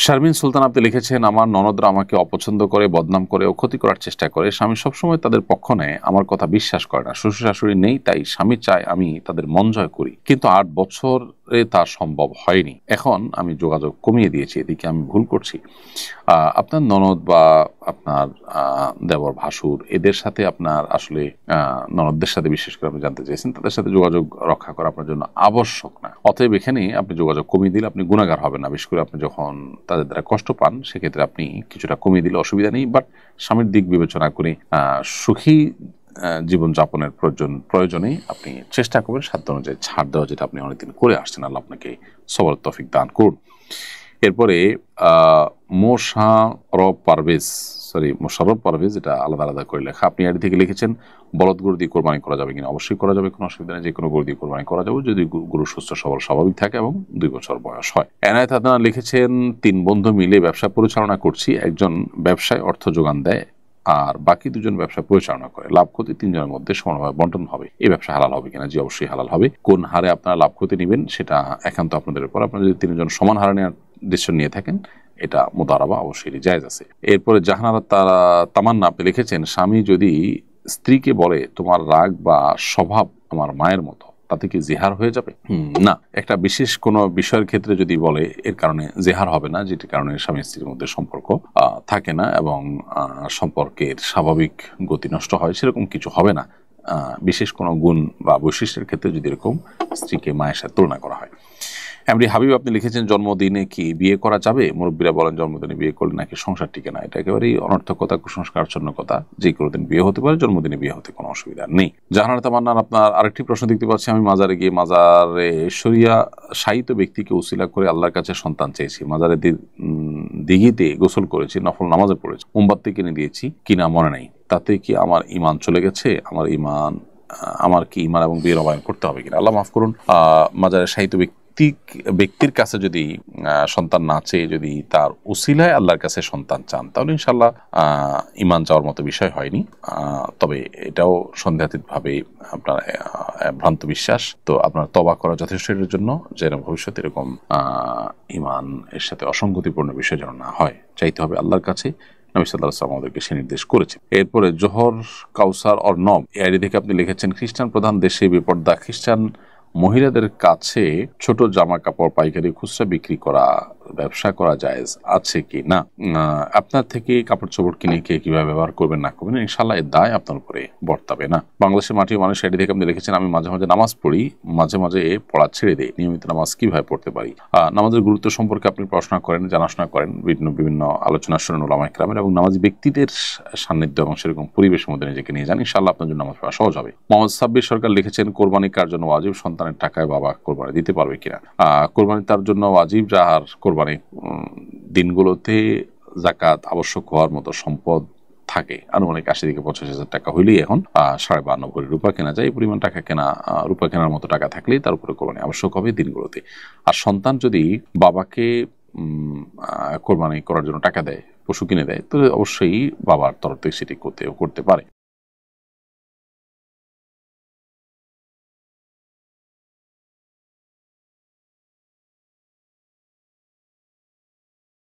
শারমিন সুলতান আপনি লিখেছেন, আমার ননদরা আমাকে অপছন্দ করে, বদনাম করে ও ক্ষতি করার চেষ্টা করে। স্বামী সবসময় তাদের পক্ষ নেয়, আমার কথা বিশ্বাস করে না। শ্বশুর শাশুড়ি নেই, তাই স্বামী চায় আমি তাদের মন জয় করি, কিন্তু 8 বছরে তা সম্ভব হয়নি। এখন আমি যোগাযোগ কমিয়ে দিয়েছি, এদিকে আমি ভুল করছি? আপনার ননদ বা আপনার দেবর ভাসুর এদের সাথে আপনার আসলে ননদদের সাথে বিশেষ করে আপনি জানতে চাইছেন, তাদের সাথে যোগাযোগ রক্ষা করা আপনার জন্য আবশ্যক না। অতএব এখানে আপনি যোগাযোগ কমিয়ে দিলে আপনি গুণাগার হবেন না। বিশেষ করে আপনি যখন তাদের দ্বারা কষ্ট পান, সেক্ষেত্রে আপনি কিছুটা কমিয়ে দিলে অসুবিধা নেই। বাট স্বামীর দিক বিবেচনা করে সুখী জীবনযাপনের প্রয়োজনে আপনি চেষ্টা করবেন সাধ্য অনুযায়ী ছাড় দেওয়া, যেটা আপনি অনেকদিন করে আসছেন। আল্লাহ আপনাকে সবর তৌফিক দান করুন। এরপরে মোশাররফ পারভেজ, এটা আলাদা আলাদা করে লেখা। আপনি এর থেকে লিখেছেন, বলদ গরু দিয়ে কোরবানি করা যাবে কিনা? অবশ্যই করা যাবে, কোনো অসুবিধা নেই। যে কোনো গরু দিয়ে কোরবানি করা যাবে যদি গরু সুস্থ সবল স্বাভাবিক থাকে এবং 2 বছর বয়স হয়। এনায়েত আদনান লিখেছেন, 3 বন্ধু মিলে ব্যবসা পরিচালনা করছি। একজন ব্যবসায় অর্থ যোগান দেয় আর বাকি 2 জন ব্যবসা পরিচালনা করে। লাভ ক্ষতি 3 জনের মধ্যে সমানভাবে বন্টন হবে। এই ব্যবসা হালাল হবে কিনা? জি, অবশ্যই হালাল হবে। কোন হারে আপনারা লাভ ক্ষতি নেবেন সেটা একান্ত আপনাদের উপর। আপনারা যদি 3 জন সমান হারে নেওয়ার ডিসিশন নিয়ে থাকেন, এটা মুদারাবা অবশ্যই জায়েজ আছে। এরপরে জাহানারা তামান্না আপনি লিখেছেন, স্বামী যদি স্ত্রীকে বলে তোমার রাগ বা স্বভাব আমার মায়ের মতো, তাতে কি জেহার হয়ে যাবে? না, একটা বিশেষ কোনো বিষয়ের ক্ষেত্রে যদি বলে, এর কারণে জেহার হবে না, যেটির কারণে স্বামী স্ত্রীর মধ্যে সম্পর্ক থাকে না এবং সম্পর্কের স্বাভাবিক গতি নষ্ট হয়, সেরকম কিছু হবে না। বিশেষ কোনো গুণ বা বৈশিষ্ট্যের ক্ষেত্রে যদি এরকম স্ত্রীকে মায়ের সাথে তুলনা করা হয়। এমডি হাবিব আপনি লিখেছেন, জন্মদিনে কি বিয়ে করা যাবে? মুরব্বীরা বলেন জন্মদিনে বিয়ে করলে নাকি সংসার টিকে না। এটা একেবারেই অনর্থকতা, কুসংস্কারচ্ছন্নকতা। যে কোনো দিন বিয়ে হতে পারে, জন্মদিনে বিয়ে হতে কোনো অসুবিধা নেই। জাহানারা তামান্নান আপনার আরেকটি প্রশ্ন দেখতে পাচ্ছি, আমি মাজারে গিয়ে মাজারে শরিয়া শায়িত ব্যক্তিকে উসিলা করে আল্লাহর কাছে সন্তান চেয়েছি। মাজারে দিঘিতে গোসল করেছি, নফল নামাজে পড়েছি, মোমবাতি কিনে দিয়েছি, কিনা মনে নেই। তাতে কি আমার ইমান চলে গেছে? আমার কি ইমান এবং বিয়ে নবায়ন করতে হবে কিনা? আল্লাহ মাফ করুন, মাজারে শায়িত ব্যক্তির কাছে যদি সন্তান না চেয়ে যদি তার উসিলায় আল্লাহর কাছে সন্তান চান, তাহলে ইনশাল্লাহ ইমান যাওয়ার মতো বিষয় হয়নি। তবে এটাও সন্দেহাতীতভাবে আপনার ভ্রান্ত বিশ্বাস। তো আপনার তওবা করা যথেষ্ট এর জন্য, যেন ভবিষ্যতে এরকম ইমান এর সাথে অসঙ্গতিপূর্ণ বিষয় যেন না হয়। চাইতে হবে আল্লাহর কাছে। নবী সাল্লাল্লাহু আলাইহি ওয়াসাল্লাম আমাদেরকে সে নির্দেশ করেছে। এরপরে জোহর কাউসার অর্ণব এআইডি থেকে আপনি লিখেছেন, খ্রিস্টান প্রধান দেশে বেপর্দা খ্রিস্টান মহিলাদের কাছে ছোট জামা কাপড় পাইকারি খুচরা বিক্রি করা, ব্যবসা করা জায়েজ আছে কি না? আপনার থেকে কাপড় চোপড় কিনে কে কিভাবে ব্যবহার করবেন না করবেন, ইনশাল্লাহ এর দায় আপনার উপরে বর্তাবে না। বাংলাদেশের মাটির মানুষ এটি থেকে আপনি লিখেছেন, আমি মাঝে মাঝে নামাজ পড়ি, মাঝে মাঝে পড়া ছেড়ে দিই। নিয়মিত নামাজ কিভাবে পড়তে পারি? নামাজের গুরুত্ব সম্পর্কে আপনি পড়াশোনা করেন, জানাশোনা করেন, বিভিন্ন আলোচনা শুনেন ওলামা ইকরামের, এবং নামাজি ব্যক্তিদের সান্নিধ্য এবং সেরকম পরিবেশের মধ্যে নিজেকে নিয়ে যান, ইনশাল্লাহ আপনার জন্য নামাজ পড়া সহজ হবে। মোহাম্মদ সাব্বির সরকার লিখেছেন, কোরবানি কার জন্য ওয়াজিব? সন্তানের টাকায় বাবা কোরবানি দিতে পারবে কিনা? কোরবানি তার জন্য ওয়াজিব যার কোরবানি দিনগুলোতে জাকাত আবশ্যক হওয়ার মতো সম্পদ থাকে। আনুমানিক 80 থেকে 85,000 টাকা হইলেই এখন 52.5 ভরি রূপা কেনা যায়। এই পরিমাণ টাকা রূপা কেনার মতো টাকা থাকলেই তার উপরে কোরবানি আবশ্যক হবে দিনগুলোতে। আর সন্তান যদি বাবাকে কোরবানি করার জন্য টাকা দেয়, পশু কিনে দেয়, তো অবশ্যই বাবার তরফ থেকে সেটি করতে পারে।